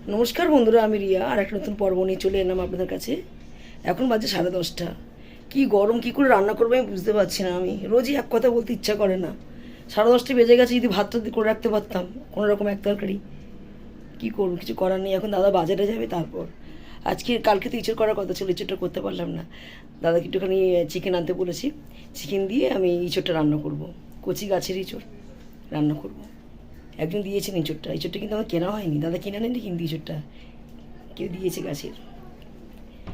নমস্কার বন্ধুরা, আমি রিয়া আর একটা নতুন পর্ব নিয়ে চলে এলাম আপনাদের কাছে। এখন বাজে 10:30। কি গরম, কি করে রান্না করবো আমি বুঝতে পারছি না। আমি রোজই এক কথা বলতে ইচ্ছা করে না। 10:30 বেজে গেছে, যদি ভাতটা করে রাখতে পারতাম কোনো রকম এক তরকারি। কী করবো, কিছু করার নেই। এখন দাদা বাজারে যাবে, তারপর কালকে তো ইঁচড় করার কথা ছিল, ইঁচড়টা করতে পারলাম না। দাদাকে একটুখানি চিকেন আনতে বলেছি, চিকেন দিয়ে আমি ইঁচড়টা রান্না করব। কচি গাছের ইঁচড় রান্না করব। একজন দিয়েছেন ইঁচড়টা, ইঁচড়টা কিন্তু আমার কেনা হয়নি, দাদা কিনে আনেনি কিন্তু ইঁচড়টা কেউ দিয়েছে গাছের।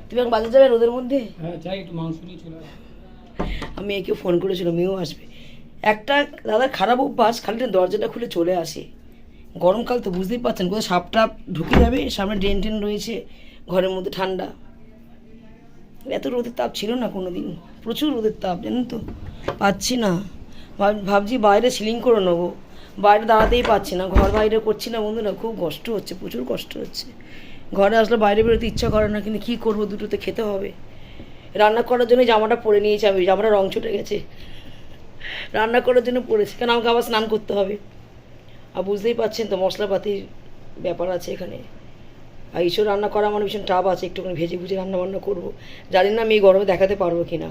তুমি এখন বাজার যাবে রোদের মধ্যে? হ্যাঁ যাই, একটু মাংস নিয়ে চলে আসো। আমি মেয়েকে ফোন করেছিল, মেয়েও আসবে। একটা দাদার খারাপ অভ্যাস, খালি দরজাটা খুলে চলে আসে। গরমকাল তো বুঝতেই পারছেন, কোথাও সাপ টাপ ঢুকে যাবে, সামনে ড্রেন টেন রয়েছে, ঘরের মধ্যে ঠান্ডা। এত রোদের তাপ ছিল না কোনো দিন, প্রচুর রোদের তাপ, জানেন তো। পাচ্ছি না, ভাবছি বাইরে সিলিং করে নেবো, বাইরে দাঁড়াতেই পাচ্ছি না, ঘর বাইরে করছি না বন্ধুরা, খুব কষ্ট হচ্ছে, প্রচুর কষ্ট হচ্ছে। ঘরে আসলে বাইরে বেরোতে ইচ্ছা করে না, কিন্তু কী করবো, দুটোতে খেতে হবে। রান্না করার জন্য জামাটা পরে নিয়েছি আমি, জামাটা রং ছুটে গেছে, রান্না করার জন্য পরেছি, কারণ আমাকে আবার স্নান করতে হবে। আর বুঝতেই পারছেন তো, মশলাপাতির ব্যাপার আছে এখানে। আর এইসব রান্না করা আমার ভীষণ টাপ আছে, একটুখানি ভেজে ভুজে রান্না বান্না করবো। জানি না আমি এই গরমে দেখাতে পারবো কি না।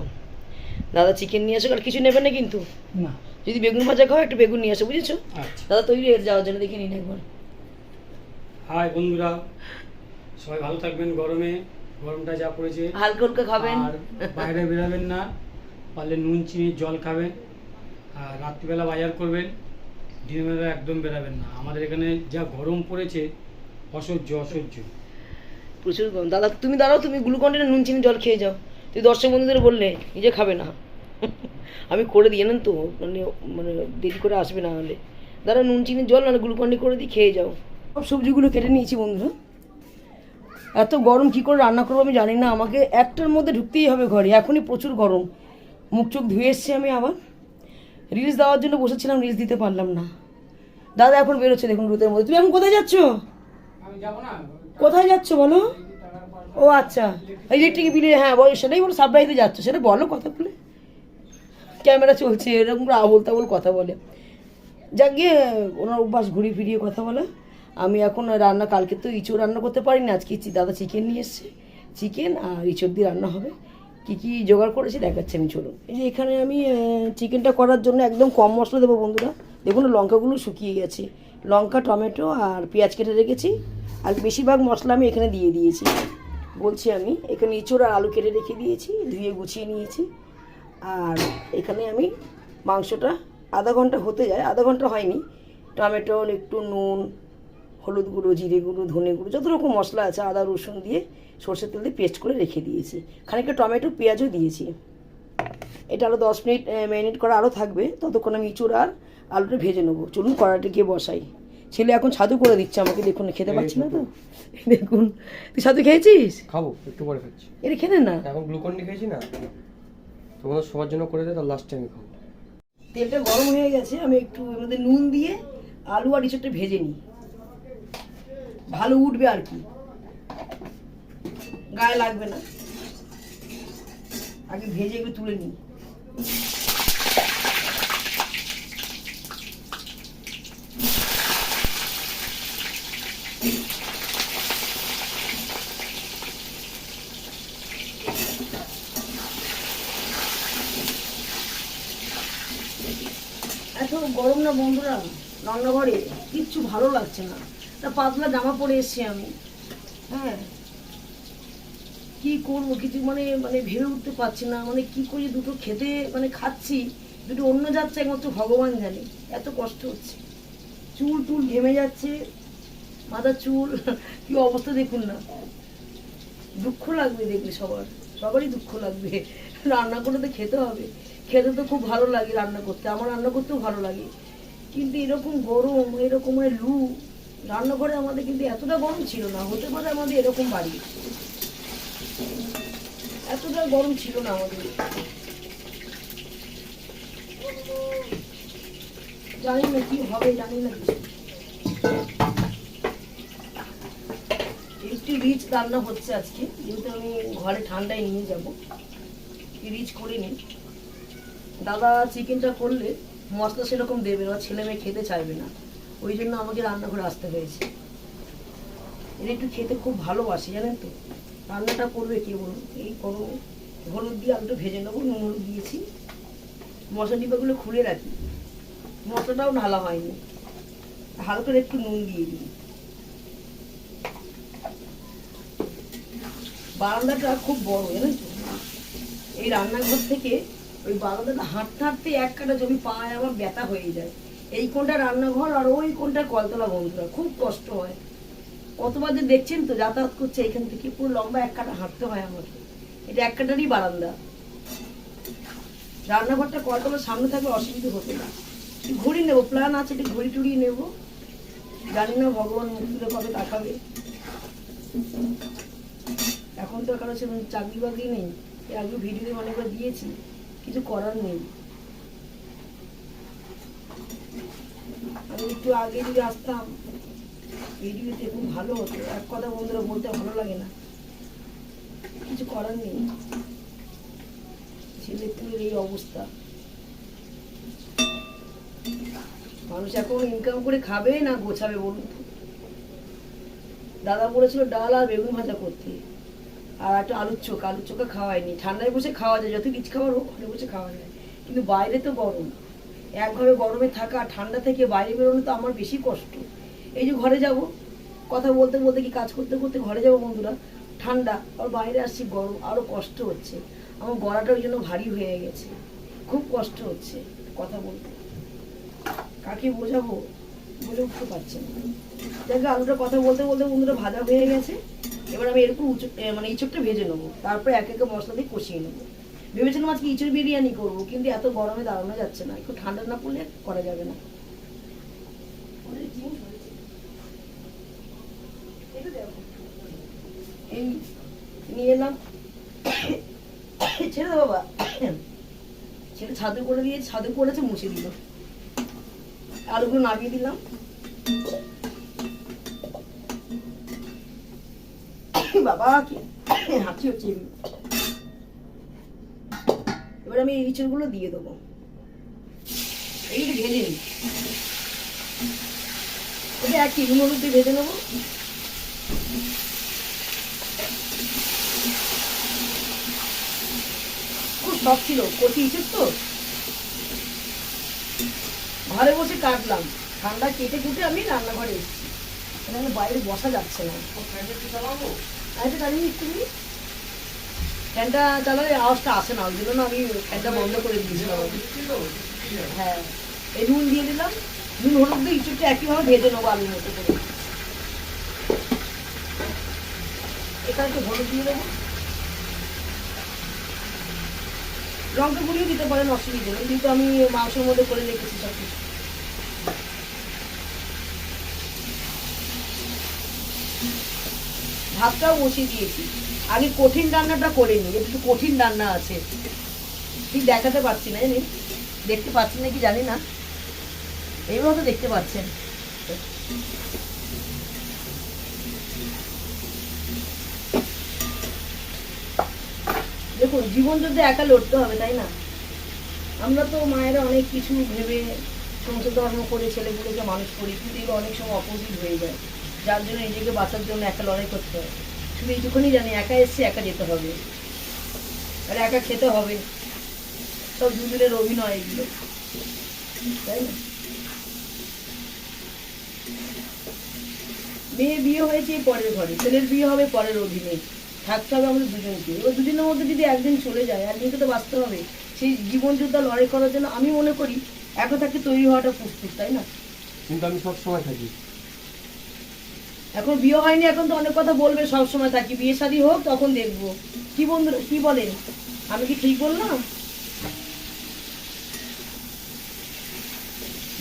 দাদা চিকেন নিয়ে আসো, আর কিছু নেবে না কিন্তু। না, যদি বেগুন ভাজা খাও একটু বেগুন নিয়ে আসো, বুঝেছো? আচ্ছা। দাদা তৈরি হয়ে যাওয়ার জন্য, দেখে নিন একবার। হাই বন্ধুরা, সবাই ভালো থাকবেন। গরমটা যা পড়েছে, হালকা হালকা খাবেন, আর বাইরে বেরাবেন না, পারলে নুন চিনি জল খাবেন, আর রাত্রিবেলা বাজার করবেন, দিনের বেলা একদম বেরাবেন না। আমাদের এখানে যা গরম পড়েছে, অসহ্য অসহ্য। প্রচুর গরম। দাদা তুমি দাঁড়াও, তুমি গ্লুকন্ডি নুন চিনি জল খেয়ে যাও। তুই দর্শক বন্ধুদের বললে নিজে খাবে না। আমি করে দিই, জানেন তো, মানে মানে দেরি করে আসবে না হলে। দাদা নুন চিনি জল নাহলে গ্লুকন্ডি করে দিই, খেয়ে যাও। সব সবজিগুলো কেটে নিয়েছি বন্ধুরা। এত গরম কী করে রান্না করবো আমি জানি না, আমাকে একটার মধ্যে ঢুকতেই হবে ঘরে, এখনই প্রচুর গরম। মুখ চোখ ধুয়ে এসছি আমি, আবার রিলস দেওয়ার জন্য বসেছিলাম, রিলস দিতে পারলাম না। দাদা এখন বেরোচ্ছে দেখুন রোদের মধ্যে। তুমি এখন কোথায় যাচ্ছ? আমি যাবো না। কোথায় যাচ্ছ বলো? ও আচ্ছা, ইলেকট্রিক বিলে, হ্যাঁ বলো, সেটাই বলো, সাপ্লাইতে যাচ্ছ, সেটা বলো কথা বলে। ক্যামেরা চলছে, এরকম করে আবল তাবল কথা বলে। যাক গিয়ে, ওনার অভ্যাস ঘুরিয়ে ফিরিয়ে কথা বলে। আমি এখন রান্না, কালকে তো ইঁচড় রান্না করতে পারিনি, আজকে দাদা চিকেন নিয়ে এসছে, চিকেন আর ইঁচড় দিয়ে রান্না হবে। কী কী জোগাড় করেছি দেখাচ্ছি আমি, চলুন। এই যে এখানে আমি চিকেনটা করার জন্য একদম কম মশলা দেবো বন্ধুরা। দেখুন লঙ্কাগুলো শুকিয়ে গেছে, লঙ্কা টমেটো আর পেঁয়াজ কেটে রেখেছি, আর বেশিরভাগ মশলা আমি এখানে দিয়ে দিয়েছি। বলছি আমি এখানে ইঁচড় আর আলু কেটে রেখে দিয়েছি, ধুয়ে গুছিয়ে নিয়েছি। আর এখানে আমি মাংসটা আধা ঘন্টা হতে যায়, আধা ঘন্টা হয়নি, টমেটো, একটু নুন, হলুদ গুঁড়ো, জিরে গুঁড়ো, ধনে গুঁড়ো, যত রকম মশলা আছে, আদা রসুন দিয়ে সর্ষের তেল দিয়ে পেস্ট করে রেখে দিয়েছি। খানিকটা টমেটো পেঁয়াজও দিয়েছি। এটা আরও 10 মিনিট ম্যারিনেট করা আরও থাকবে, ততক্ষণ আমি ইঁচড় আর আলুটা ভেজে নেবো। চলুন কড়াইটা গিয়ে বসাই। ছেলে এখন ছাতু করে দিচ্ছে আমাকে, দেখুন, খেতে পাচ্ছি না তো, দেখুন। তুই ছাতু খেয়েছিস? খাবো, একটু পরে খাচ্ছি। এটা খেলে না, এখন গ্লুকন-ডি খেয়েছি না, তোমাদের সবার জন্য করে দেয়, তার লাস্টে আমি খাবো। তেলটা গরম হয়ে গেছে, আমি একটু এর মধ্যে নুন দিয়ে আলু আর ইঁচড়টা ভেজে নিই, ভালো উঠবে আর কি, গায়ে লাগবে না। আগে ভেজে এগুলো তুলে নিই। এত গরম না বন্ধুরা, রান্নাঘরে কিচ্ছু ভালো লাগছে না। তা পাতলা জামা পরে এসছি আমি, হ্যাঁ কি করবো, কিছু মানে মানে ভেবে উঠতে পারছি না, মানে কি করি, দুটো খেতে মানে খাচ্ছি, দুটো অন্য যাচ্ছে, একমাত্র ভগবান জানে। এত কষ্ট হচ্ছে, চুল টুল ঘেমে যাচ্ছে, মাথার চুল, কি অবস্থা দেখুন না। দুঃখ লাগবে দেখলে, সবারই দুঃখ লাগবে। রান্না করে তো খেতে হবে, খেতে তো খুব ভালো লাগে রান্না করতে, আমার রান্না করতেও ভালো লাগে, কিন্তু এরকম গরম, এরকম লু, রান্নাঘরে আমাদের কিন্তু এতটা গরম ছিল না, হতে পারে আমাদের এরকম বাড়ি, এতটা গরম ছিল না আমাদের। জানি না কি হবে, জানি না কিছু। একটু রিচ রান্না হচ্ছে আজকে, যেহেতু আমি ঘরে ঠান্ডায় নিয়ে যাব, রিচ করে নিই। দাদা চিকেনটা করলে মশলা সেরকম দেবে না, ছেলে মেয়ে খেতে চাইবে না, ওই জন্য আমাকে রান্নাঘরে আসতে হয়েছে। এরা একটু খেতে খুব ভালোবাসে জানেন তো। রান্নাটা করবে কে বলুন, এই গরমে। হলুদ দিয়ে আলুটা ভেজে নেবো, নুন হলুদ দিয়েছি, মশলা ডিব্বাগুলো খুলে রাখি, মশলাটাও ঢালা হয়নি, হালকা একটু নুন দিয়ে দিই। বারান্দাটা খুব বড় জানেন তো, এই রান্নাঘর থেকে ওই বারান্দাটা হাঁটতে হাঁটতে এক কাটা জমি পায়ে আমার ব্যথা হয়ে যায়। এই কোনটা রান্নাঘর আর ওই কোনটা কলতলা, বন্ধুরা খুব কষ্ট হয়। কতবার যে দেখছেন তো যাতায়াত করছে এখান থেকে, পুরো লম্বা এক কাটা হাঁটতে হয় আমাকে। এটা এক কাটারই বারান্দা। রান্নাঘরটা কলতলার সামনে থাকলে অসুবিধা হতো না। ঘড়ি নেবো, প্ল্যান আছে, একটু ঘড়ি টুড়ি নেবো, জানি না ভগবান মুখ তুলে কবে তাকাবে। এখন তো কারো সে চাকরি বাকরি নেই, এর আগে ভিডিওতে অনেকবার দিয়েছি, কিছু করার নেই। আমি একটু আগে যদি আসতাম ভিডিওতে খুব ভালো হতো। এক কথা বন্ধুরা বলতে ভালো লাগে না, কিছু করার নেই, ছেলে পুলের এই অবস্থা। মানুষ এখন ইনকাম করে খাবে না গোছাবে বলুন তো। দাদা বলেছিল ডাল আর বেগুন ভাজা করতে, আর একটা আলুর চোখা খাওয়ায়নি। ঠান্ডায় বসে খাওয়া যায়, যত কিছু খাবার হোক ঘরে বসে খাওয়া যায়, কিন্তু বাইরে তো গরম। এক ঘরে গরমে থাকা, ঠান্ডা থেকে বাইরে বেরোনো তো আমার বেশি কষ্ট। এই যে ঘরে যাব, কথা বলতে বলতে কি কাজ করতে করতে ঘরে যাবো বন্ধুরা, ঠান্ডা, আর বাইরে আসছি গরম, আরো কষ্ট হচ্ছে। আমার গলাটা ওই জন্য ভারী হয়ে গেছে, খুব কষ্ট হচ্ছে কথা বলতে। কাকে বোঝাবো বলে উঠতে পারছি না। দেখো আলুটা কথা বলতে বলতে বন্ধুরা ভাজা হয়ে গেছে। এবার আমি এরকম মানে ইঁচড়টা ভেজে নেবো, তারপরে এক এক মশলা দিয়ে কষিয়ে নেবো। ভেবেছিলাম আজকে ইঁচড় বিরিয়ানি করবো, কিন্তু এত গরমে দাঁড়ানো যাচ্ছে না, একটু ঠান্ডা না পড়লে করা যাবে না। এই নিয়ে এলাম, ছেড়ে দে বাবা, ছেলে ছাদে করে দিয়ে, ছাদে করেছে, মুছে দিল। আলুগুলো নামিয়ে দিলাম। বাবা কি হাঁচি হচ্ছে। এবার আমি এই ইঁচড়গুলো দিয়ে দেবো, এইটা ভেজে নিই। ওটা একই নুন হলুদ দিয়ে ভেজে নেবো। খুব শখ ছিল কচি ইঁচড় তো, ঘরে বসে কাটলাম, ঠান্ডা কেটে কুটে আমি রান্নাঘরে এসেছি। এখানে বাইরে বসা যাচ্ছে না। আরেকটা চালিয়ে একটু ফ্যানটা চালালে আওয়াজটা আসে না, ওই জন্য আমি ফ্যানটা বন্ধ করে দিয়েছিলাম। হ্যাঁ, এই নুন দিয়ে দিলাম, নুন হলুদ দিয়ে ইঁচড়টা একইভাবে ভেজে নেবো আলুর মতো করে। এখানে একটু হলুদ দিয়ে দেবো, লঙ্কা গুঁড়িও দিতে পারেন, অসুবিধা নেই, কিন্তু আমি মাংসের মধ্যে করে রেখেছি সব কিছু। ভাতটাও বসিয়ে দিয়েছি, আগে কঠিন রান্নাটা করে নিই, একটু কঠিন রান্না আছে, ঠিক দেখাতে পারছি না, জানি দেখতে পাচ্ছেন নাকি জানি না, এইভাবে তো দেখতে পাচ্ছেন। দেখুন জীবন যুদ্ধে একা লড়তে হবে, তাই না? আমরা তো মায়েরা অনেক কিছু ভেবে সংসার ধর্ম করে ছেলেগুলোকে মানুষ করি, কিন্তু এগুলো অনেক সময় অপোজিট হয়ে যায়, যার জন্য নিজেকে বাঁচার জন্য একা লড়াই করতে হয়। শুধু এইটুকুনি জানি, একা এসছে একা যেতে হবে, আর একা খেতে হবে, সব দুজনের অভিনয় এগুলো, তাই না? মেয়ে বিয়ে হয়েছে পরের ঘরে, ছেলের বিয়ে হবে পরের অধীনে, থাকতে হবে আমাদের দুজনকে। এবার দুজনের মধ্যে যদি একদিন চলে যায়, একদিনকে তো বাঁচতে হবে। সেই জীবন যুদ্ধ লড়াই করার জন্য আমি মনে করি এখন থাকতে তৈরি হওয়াটা প্রস্তুত, তাই না? কিন্তু আমি সব সময় থাকি। এখন বিয়ে হয়নি, এখন তো অনেক কথা বলবে, সব সময় থাকি, বিয়ে শাদী হোক তখন দেখবো। কি বন্ধুরা কি বলেন, আমি কি ঠিক বললাম?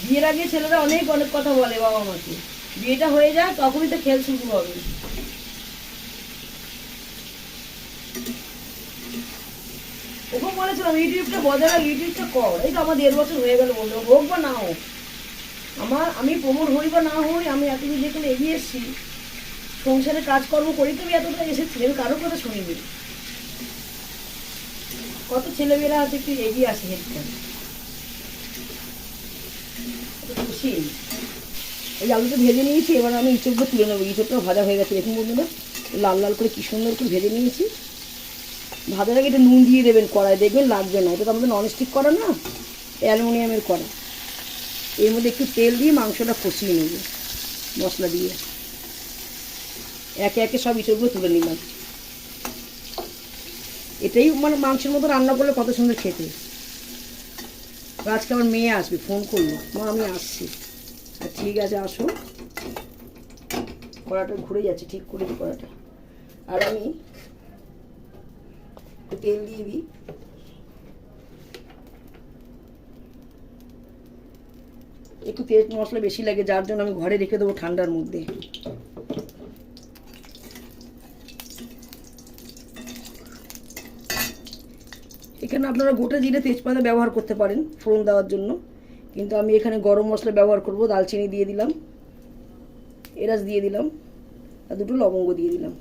বিয়ের আগে ছেলেরা অনেক অনেক কথা বলে বাবা মাকে, বিয়েটা হয়ে যায় তখনই তো খেল শুরু হবে। ওকে বলেছিলাম ইউটিউবটা বজায় রাখ, ইউটিউবটা কর। এই তো আমার 1.5 বছর হয়ে গেল বন্ধু, হোক বা না হোক, আমি প্রমোট হই বা না হই, আমি এতদিন যেখানে এগিয়ে এসেছি, সংসারে কাজকর্ম করি, তুমি এতটা এসেছি, আমি কারোর কথা শুনিনি। কত ছেলেমেয়েরা আছে একটু এগিয়ে আসে, হেঁটে খুশি। এই আলুটা ভেজে নিয়েছি, এবার আমি ইঁচড়গুলো তুলে নেবো। ইঁচড়টাও ভাজা হয়ে গেছে দেখুন বন্ধুরা, লাল লাল করে কী সুন্দর করে ভেজে নিয়েছি। ভাজার আগে একটু নুন দিয়ে দেবেন কড়াই, দেখবেন লাগবে না। এটা তো আমাদের ননস্টিক কড়া না, অ্যালুমিনিয়ামের কড়া। এর মধ্যে একটু তেল দিয়ে মাংসটা কষিয়ে নেব মশলা দিয়ে। একে একে সব ইঁচড়গুলো তুলে নিলাম। এটাই মানে মাংসের মতো রান্না করলে কত সুন্দর খেতে। আজকে আমার মেয়ে আসবে, ফোন করলো, মা আমি আসছি। আর ঠিক আছে আসো। কড়াটা ঘুরে যাচ্ছে, ঠিক করে দিই কড়াটা। আর আমি তেল দিয়ে দিই। একটু তেল মশলা বেশি লাগে, যার জন্য আমি ঘরে রেখে দেবো ঠান্ডার মধ্যে। এখানে আপনারা গোটা জিরে তেজপাতা ব্যবহার করতে পারেন ফোড়ন দেওয়ার জন্য, কিন্তু আমি এখানে গরম মশলা ব্যবহার করব। দালচিনি দিয়ে দিলাম, এলাচ দিয়ে দিলাম, আর দুটো লবঙ্গ দিয়ে দিলাম।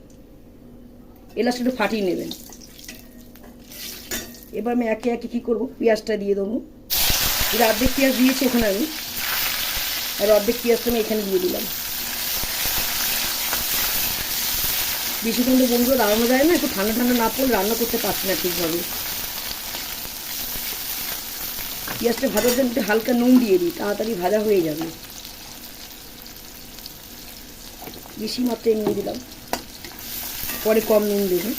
এলাচটা একটু ফাটিয়ে নেবেন। এবার আমি একে একে কী করবো, পেঁয়াজটা দিয়ে দেবো। এটা অর্ধেক পেঁয়াজ দিয়েছি ওখানে আমি, আর অর্ধেক পেঁয়াজটা আমি এখানে দিয়ে দিলাম। বেশিক্ষণ তো বন্ধুরা রান্না যায় না, একটু ঠান্ডা ঠান্ডা না পড়লে রান্না করতে পারছি না ঠিকভাবে। পেঁয়াজটা ভাজার জন্য একটু হালকা নুন দিয়ে দিই, তাড়াতাড়ি ভাজা হয়ে যাবে। বেশি মাত্রায় নিয়ে দিলাম, পরে কম নুন দেবে।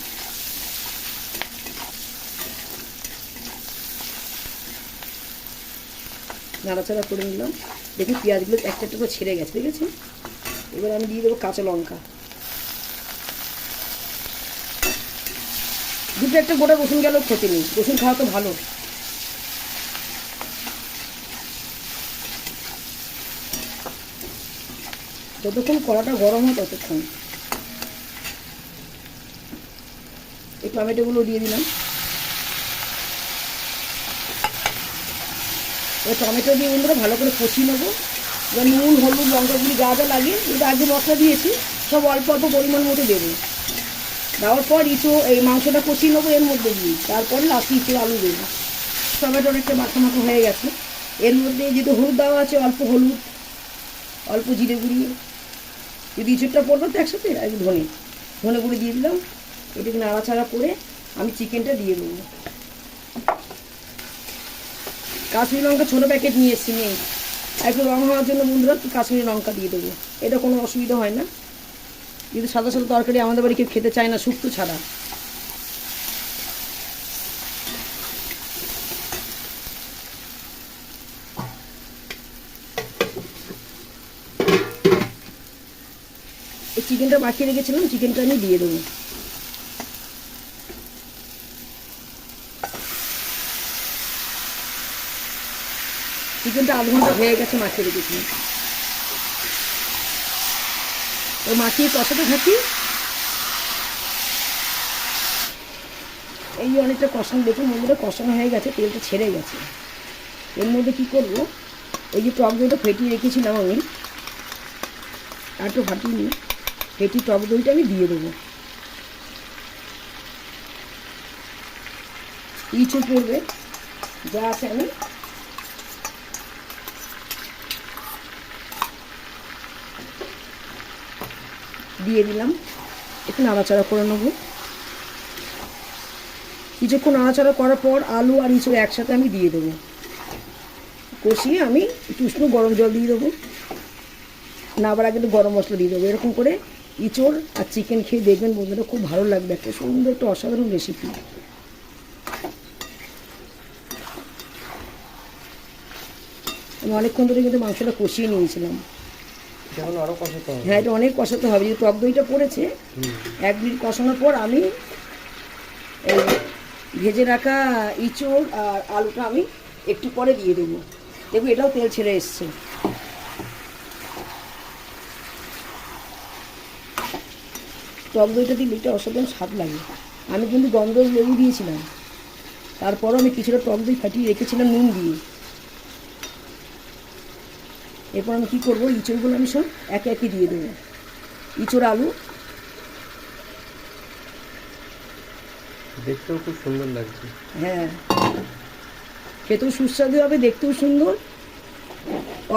নাড়াচাড়া করে নিলাম। দেখুন পেঁয়াজগুলো একটা একটা করে ছেড়ে গেছে, দেখেছেন? এবার আমি দিয়ে দেবো কাঁচা লঙ্কা, দুটো একটা গোটা রসুন গেলেও ক্ষতি নেই, রসুন খাওয়া তো ভালো। যতক্ষণ কড়াটা গরম হয় ততক্ষণ। এই টমেটোগুলো দিয়ে দিলাম। এবার টমেটো দিয়ে বন্ধুরা ভালো করে কষিয়ে নেবো। এবার নুন হলুদ লঙ্কা গুঁড়ি যা যা লাগে, যেটা আগে মশলা দিয়েছি সব অল্প অল্প পরিমাণ মতো দেবো। দেওয়ার পর এই মাংসটা কষিয়ে নেবো এর মধ্যে দিয়ে, তারপরে লাস্টে আলু দেবো। টমেটো অনেকটা মাখা মাখা হয়ে গেছে। এর মধ্যে যেহেতু হলুদ দেওয়া আছে, অল্প হলুদ, অল্প জিরে গুঁড়ি, যদি ইঁচড়টা পড়বে তো একসাথে, আর ধনে গুঁড়ি দিয়ে দিলাম। এটাকে নাড়াচাড়া করে আমি চিকেনটা দিয়ে দেবো। কাশ্মীরি লঙ্কা ছোটো প্যাকেট নিয়ে এসেছি, নেই। একটু রং হওয়ার জন্য বন্ধুরা কাশ্মীরি লঙ্কা দিয়ে দেবো, এটা কোনো অসুবিধা হয় না। কিন্তু সাদা সাদা তরকারি আমাদের বাড়ি কেউ খেতে চায় না শুক্তো ছাড়া। এই চিকেনটা মাখিয়ে রেখেছিলাম, চিকেনটা আমি দিয়ে দেবো। চিকেনটা আধ ঘন্টা হয়ে গেছে মাখিয়ে রেখেছি। ওই মাখিয়ে কষাতে থাকি। এই যে অনেকটা কষানো, দেখুন বন্ধুরা কষানো হয়ে গেছে, তেলটা ছেড়ে গেছে। এর মধ্যে কী করবো, এই যে টক দইটা ফেটিয়ে রেখেছিলাম আমি, আর একটু ফাটিয়ে নিই, ফেটি টক দইটা আমি দিয়ে দেবো। ইঁচড় পড়বে যা আছে আমি দিয়ে দিলাম। একটু নাড়াচাড়া করে নেবো। কিছুক্ষণ নাড়াচাড়া করার পর আলু আর ইঁচড় একসাথে আমি দিয়ে দেবো। কষিয়ে আমি একটু উষ্ণ গরম জল দিয়ে দেবো, নাবার আগে একটু গরম মশলা দিয়ে দেবো। এরকম করে ইঁচড় আর চিকেন খেয়ে দেখবেন বন্ধুরা, খুব ভালো লাগবে। একটা সুন্দর একটা অসাধারণ রেসিপি। আমি অনেকক্ষণ ধরে কিন্তু মাংসটা কষিয়ে নিয়েছিলাম। আরও কষাতে হবে? হ্যাঁ, এটা অনেক কষাতে হবে। যে টক দইটা পড়েছে, 1 মিনিট কষানোর পর আমি এই ভেজে রাখা ইঁচড় আর আলুটা আমি একটু পরে দিয়ে দেবো। দেখুন এটাও তেল ছেড়ে এসছে। টক দইটা দিলে একটা অসাধারণ স্বাদ লাগে। আমি কিন্তু গন্ধরাজ লেবু দিয়েছিলাম, তারপরও আমি কিছুটা টক দই ফাটিয়ে রেখেছিলাম নুন দিয়ে। এরপর আমি কী করবো, ইঁচড়গুলো আমি সব একে একে দিয়ে দেবো। ইঁচড় আলু দেখতেও খুব সুন্দর লাগছে। হ্যাঁ, খেতেও সুস্বাদু হবে, দেখতেও সুন্দর।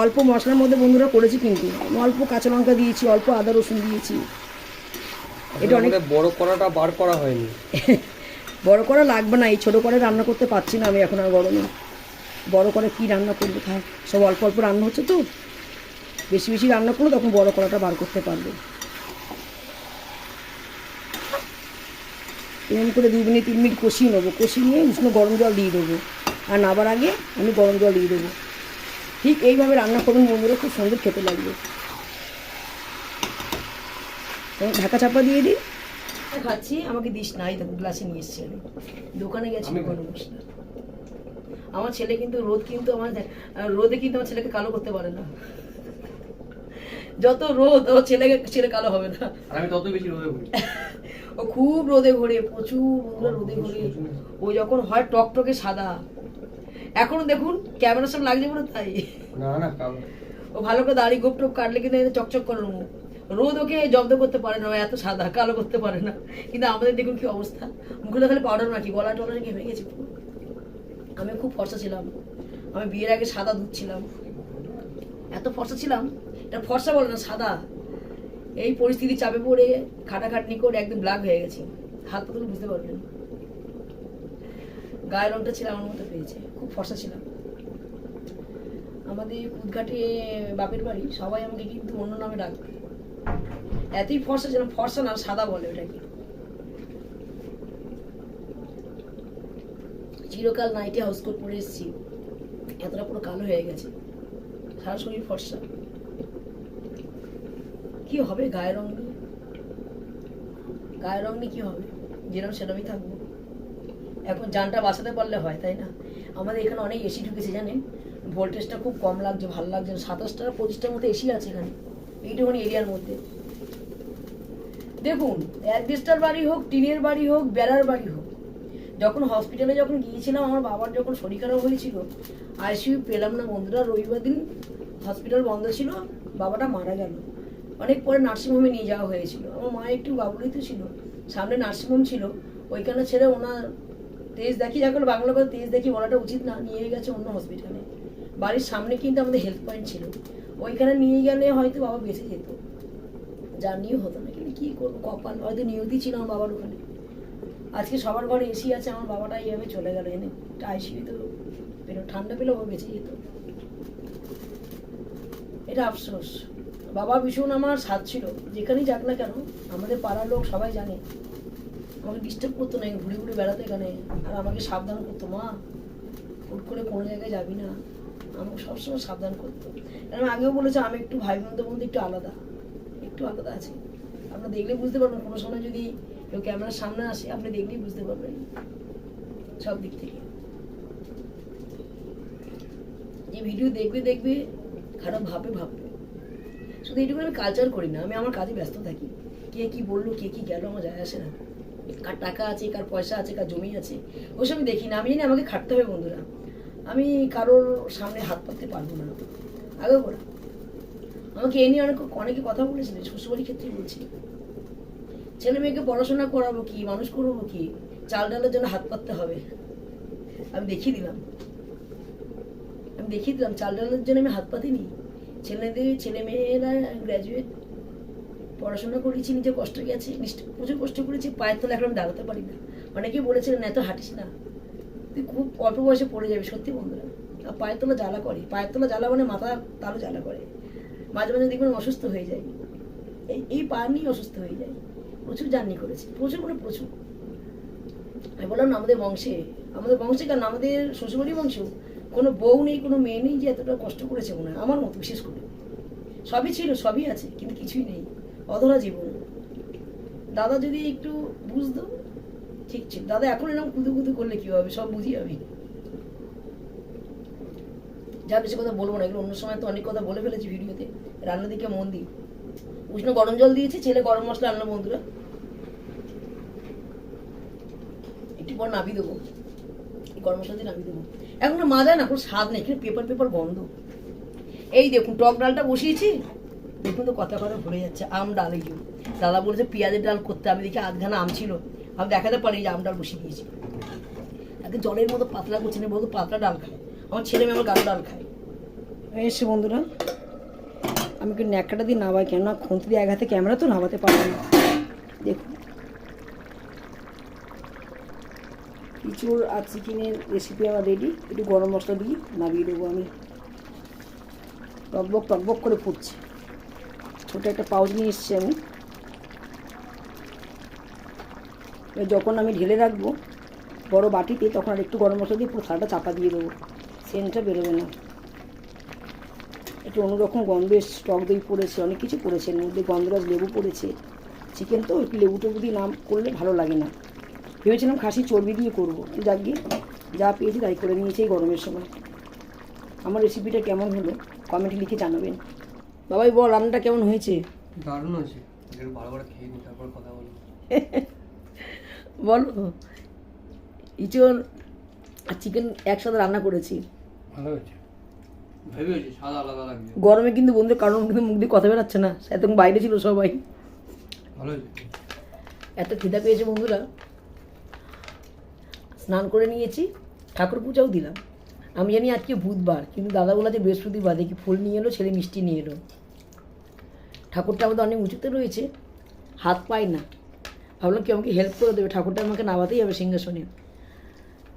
অল্প মশলার মধ্যে বন্ধুরা করেছি, কিন্তু অল্প কাঁচা লঙ্কা দিয়েছি, অল্প আদা রসুন দিয়েছি। এটা অনেক আমাদের বড় কড়াটা বার করা হয়নি। বড় কড়া লাগবে না, এই ছোটো কড়ায় রান্না করতে পারছি না আমি এখন আর গরমে। বড় কড়ায় কী রান্না করবো, থাক সব অল্প অল্প রান্না হচ্ছে তো, বেশি বেশি রান্না করলে তখন বড় কড়াটা বার করতে পারবে। এরকম করে 2 মিনিট 3 মিনিট কষিয়ে নেবো, কষিয়ে নিয়ে উষ্ণ গরম জল দিয়ে দেবো, আর নাবার আগে আমি গরম জল দিয়ে দেবো। ঠিক এইভাবে রান্না করুন বন্ধুরা, খুব সুন্দর খেতে লাগবে। ঢাকা চাপা দিয়ে দিই, খাচ্ছি। আমাকে দিস না, এই দেখো গ্লাসে নিয়ে এসছি আমি, দোকানে গেছি গরম মশলা। আমার ছেলে কিন্তু রোদে কিন্তু আমার ছেলেকে কালো করতে পারে না। যত রোদ ও ছেলে কালো হবে না। আমি তত বেশি রোদে ঘুরি। ও খুব রোদে ঘোরে, প্রচুর রোদে ঘোরে। ও যখন হয় টকটকে সাদা, এখনো দেখুন ক্যামেরার সামনে লাগছে বলে তাই। না না কালো। ও ভালো করে দাড়ি গোপ টোপ কাটলে কিন্তু চকচক করে মুখ। রোদ ওকে জব্দ করতে পারে না, ও এত সাদা, কালো করতে পারে না। কিন্তু আমাদের দেখুন কি অবস্থা, মুখে খালি পাউডার মাখি, গলা টলা ঘেমে গেছে। আমি খুব ফর্সা ছিলাম, আমি বিয়ের আগে সাদা দুধ ছিলাম, এত ফর্সা ছিলাম। এটা ফর্সা বলে না, সাদা। এই পরিস্থিতি চাপে পড়ে খাটাখাটনি করে একদম ব্ল্যাক হয়ে গেছি, হাত পাতলে বুঝতে পারবেন। গায়ের রংটা ছিল আমার মতো পেয়েছে, খুব ফর্সা ছিলাম। আমাদের কুদঘাটে বাপের বাড়ি, সবাই আমাকে কিন্তু অন্য নামে ডাকবে, এতই ফর্সা ছিলাম। ফর্সা না, সাদা বলে ওটাকে। চিরকাল নাইটে হাউস কোট পরে এসেছি, এতটা পুরো কালো হয়ে গেছে, সারা শরীর ফর্সা। কি হবে গায়ের রং নিয়ে, গায়ের রং নিয়ে কি হবে, যেরকম সেরকমই থাকবো। এখন জানটা বাঁচাতে পারলে হয়, তাই না? আমাদের এখানে অনেক এসি ঢুকেছে জানেন, ভোল্টেজটা খুব কম লাগছে, ভালো লাগছে। 27টা 25টার মতো এসি আছে এখানে, এইটুকুনি এরিয়ার মধ্যে। দেখুন, অ্যাডবেস্টার বাড়ি হোক, টিনের বাড়ি হোক, বেড়ার বাড়ি হোক, যখন হসপিটালে যখন গিয়েছিলাম, আমার বাবার যখন শরীর খারাপ হয়েছিল, আইসিইউ পেলাম না বন্ধুরা। রবিবার দিন হসপিটাল বন্ধ ছিল, বাবাটা মারা গেল। অনেক পরে নার্সিংহোমে নিয়ে যাওয়া হয়েছিল। আমার মা একটু বাবুলিত ছিল, সামনে নার্সিংহোম ছিল, ওইখানে ছেড়ে ওনার তেজ দেখি, যখন বাংলা করে তেজ দেখি বলাটা উচিত না, নিয়ে গেছে অন্য হসপিটালে। বাড়ির সামনে কিন্তু আমাদের হেলথ পয়েন্ট ছিল, ওইখানে নিয়ে গেলে হয়তো বাবা বেঁচে যেত, জার্নিও হতো না। কিন্তু কী করবো, কপাল, হয়তো নিয়তি ছিল আমার বাবার ওখানে। আজকে সবার ঘরে এসি আছে, আমার বাবাটা এইভাবে চলে গেল, এনে আইসিইউ তো পেলো, ঠান্ডা পেলেও বেঁচে যেত। এটা আফসোস। বাবা ভীষণ আমার সাথ ছিল, যেখানেই যাক না কেন, আমাদের পাড়ার লোক সবাই জানে, আমাকে ডিস্টার্ব করতো না, ঘুরে ঘুরে বেড়াতো এখানে, আর আমাকে সাবধান করতো, মা হুট করে কোনো জায়গায় যাবি না, আমাকে সবসময় সাবধান করতো। আমি আগেও বলেছি, আমি একটু ভাই বোনদের মধ্যে একটু আলাদা আছে। আপনারা দেখলে বুঝতে পারবেন, কোনো সময় যদি কেউ ক্যামেরার সামনে আসে, আপনি দেখলেই বুঝতে পারবেন সব দিক থেকে। যে ভিডিও দেখবে খারাপ ভাববে। শুধু এইটুকু আমি কালচার করি না, আমি আমার কাজে ব্যস্ত থাকি। কে কি বললো, কে কি গেল, আমার যায় আসে না। কার টাকা আছে, কার পয়সা আছে, কার জমি আছে, ওসব আমি দেখি না। আমি জানি আমাকে খাটতে হবে বন্ধুরা, আমি কারোর সামনে হাত পাততে পারবো না। আগে করা আমাকে এ নিয়ে অনেকে কথা বলেছিলেন, শ্বশুরবাড়ির ক্ষেত্রে বলছি, ছেলে মেয়েকে পড়াশোনা করাবো কি, মানুষ করবো কি, চাল ডালের জন্য হাত পাততে হবে। আমি দেখিয়ে দিলাম চাল ডালের জন্য আমি হাত পাতিনি। ছেলে মেয়েরা গ্র্যাজুয়েট, পড়াশোনা করেছি, নিজে কষ্ট গেছে, প্রচুর কষ্ট করেছি, পায়ের তলা এখন আমি দাঁড়াতে পারি না। অনেকেই বলেছিলেন এত হাঁটিস না, তুই খুব অল্প বয়সে পড়ে যাবে। সত্যি বন্ধুরা, আর পায়ের তলা জ্বালা করে, পায়ের তলা জ্বালা মানে মাথা তারও জ্বালা করে। মাঝে মাঝে দেখবেন অসুস্থ হয়ে যায়, এই পা নিয়ে অসুস্থ হয়ে যায়। প্রচুর জার্নি করেছি, প্রচুর। আমি বললাম না, আমাদের বংশে কেন, আমাদের শ্বশুরবাড়ি বংশ কোনো বউ নেই, কোনো মেয়ে নেই যে এতটা কষ্ট করেছে মনে হয়, আমার মতো বিশেষ করে। সবই ছিল, সবই আছে, কিন্তু কিছুই নেই, অধরা জীবন। দাদা যদি একটু বুঝতো ঠিক ছিল। দাদা এখন এরকম কুদু করলে কি হবে, সব বুঝি আমি। যা বেশি কথা বলবো না, এগুলো অন্য সময় তো অনেক কথা বলে ফেলেছি ভিডিওতে। রান্নার দিকে মন দিই। উষ্ণ গরম জল দিয়েছি, ছেলে গরম মশলা আনলো বন্ধুরা, একটু পর নামিয়ে দেবো, গরম মশলা দিয়ে নামিয়ে দেবো। এখন মাজা না, কোনো স্বাদ নেই, এখানে পেপার গন্ধ। এই দেখুন টক ডালটা বসিয়েছি, দেখুন তো কথা ভরে যাচ্ছে। আম ডাল, এই দাদা বলেছে পেঁয়াজের ডাল করতে, আমি দেখি আধখানা আম ছিল, আমি দেখাতে পারি যে আম ডাল বসিয়ে দিয়েছি। একদম জলের মতো পাতলা করছি না, বলতো পাতলা ডাল খায়। আমার ছেলে মেয়ে আমার গাঢ় ডাল খায়, এসে বন্ধুরা, আমি একটু ন্যাকড়াটা দিয়ে নাবাই, কেননা খুন্তি দিয়ে এক হাতে ক্যামেরা তো নাবাতে পারবো না। দেখুন ইঁচড় আর চিকেনের রেসিপি আমার রেডি। একটু গরম মশলা দিয়ে নামিয়ে দেবো আমি। টকবক টকবক করে ফুটছে। ছোটো একটা পাউচ নিয়ে এসছি আমি। এবার যখন আমি ঢেলে রাখবো বড় বাটিতে, তখন আর একটু গরম মশলা দিয়ে পুরো থালাটা চাপা দিয়ে দেবো, সেন্টটা বেরোবে না। একটু অন্যরকম গন্ধ এসছে, টক দই পড়েছে, অনেক কিছু পড়েছে, এর মধ্যে গন্ধরাজ লেবু পড়েছে। চিকেন তো একটু লেবু টেবু দিয়ে না করলে ভালো লাগে না। ভেবেছিলাম খাসি চর্বি দিয়ে করবো, যাক গিয়ে যা পেয়েছি তাই করে নিয়েছি এই গরমের সময়। আমার রেসিপিটা কেমন হলো কমেন্টে লিখে জানাবেন। বাবাই বল রান্নাটা কেমন হয়েছে? দারুণ হয়েছে। একটু ভালো করে খেয়ে নি, তারপর কথা বলবো। বলো। ইঁচড় আর চিকেন একসাথে রান্না করেছি, ভালো হয়েছে। ভেবে হয়েছে, স্বাদ আলাদা লাগবে। গরমে কিন্তু বন্ধু কারণ কিন্তু মুখ দিয়ে কথা বেরাচ্ছে না, একদম বাইরে ছিল সবাই। ভালো হয়েছে। এত খিদা পেয়েছে বন্ধুরা, স্নান করে নিয়েছি, ঠাকুর পূজাও দিলাম। আমি জানি আজকে বুধবার, কিন্তু দাদা বলা যে বৃহস্পতিবার, দেখি ফুল নিয়ে এলো, ছেলে মিষ্টি নিয়ে এলো। ঠাকুরটা আমাদের অনেক উঁচুতে রয়েছে, হাত পায় না। ভাবলাম কি আমাকে হেল্প করে দেবে, ঠাকুরটা আমাকে নামাতেই হবে সিংহাসনে।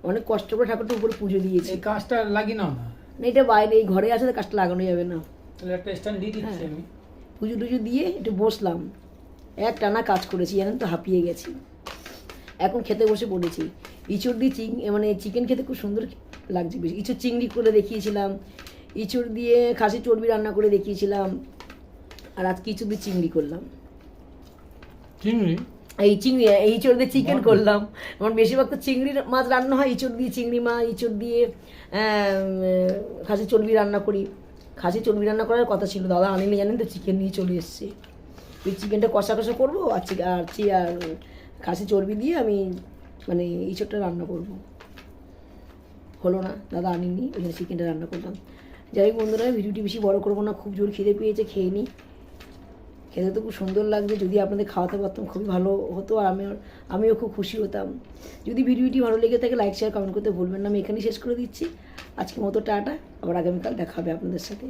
অনেক কষ্ট করে ঠাকুরটা উপরে পুজো দিয়েছি। এই কাজটা লাগিয়ে নাও না, না এটা বাইরে, এই ঘরে আসলে কাজটা লাগানো যাবে না। তাহলে একটা স্ট্যান্ড দিয়ে দিচ্ছি আমি। পুজো টুজো দিয়ে একটু বসলাম, এক টানা কাজ করেছি, জানেন তো হাঁপিয়ে গেছি। এখন খেতে বসে পড়েছি। ইঁচড় দিয়ে মানে চিকেন খেতে খুব সুন্দর লাগছে বেশি। ইঁচড় চিংড়ি করে দেখিয়েছিলাম, ইঁচড় দিয়ে খাসি চর্বি রান্না করে দেখিয়েছিলাম, আর আজকে ইঁচড় দিয়ে চিংড়ি করলাম। চিংড়ি? এই চিংড়ি, এই ইঁচড় দিয়ে চিকেন করলাম। আমার বেশিরভাগ তো চিংড়ির মাছ রান্না হয়, ইঁচড় দিয়ে চিংড়ি মাছ, ইঁচড় দিয়ে খাসি চর্বি রান্না করি। খাসি চর্বি রান্না করার কথা ছিল, দাদা আনিনি জানেন তো, চিকেন নিয়ে চলে এসছে। ওই চিকেনটা কষা কষা করবো, আর আর খাসি চর্বি দিয়ে আমি মানে ইঁচড়টা রান্না করবো। হলো না, দাদা আনিনি, ওই জন্য চিকেনটা রান্না করলাম। যাই হোক বন্ধুরা, ভিডিওটি বেশি বড় করবো না, খুব জোর খিদে পেয়েছে, খেয়ে নিই। খেতে তো খুব সুন্দর লাগছে, যদি আপনাদের খাওয়াতে পারতাম খুবই ভালো হতো, আর আমিও খুব খুশি হতাম। যদি ভিডিওটি ভালো লেগে থাকে লাইক শেয়ার কমেন্ট করতে ভুলবেন না। আমি এখানেই শেষ করে দিচ্ছি আজকের মতো, টাটা। আবার আগামীকাল দেখা হবে আপনাদের সাথে।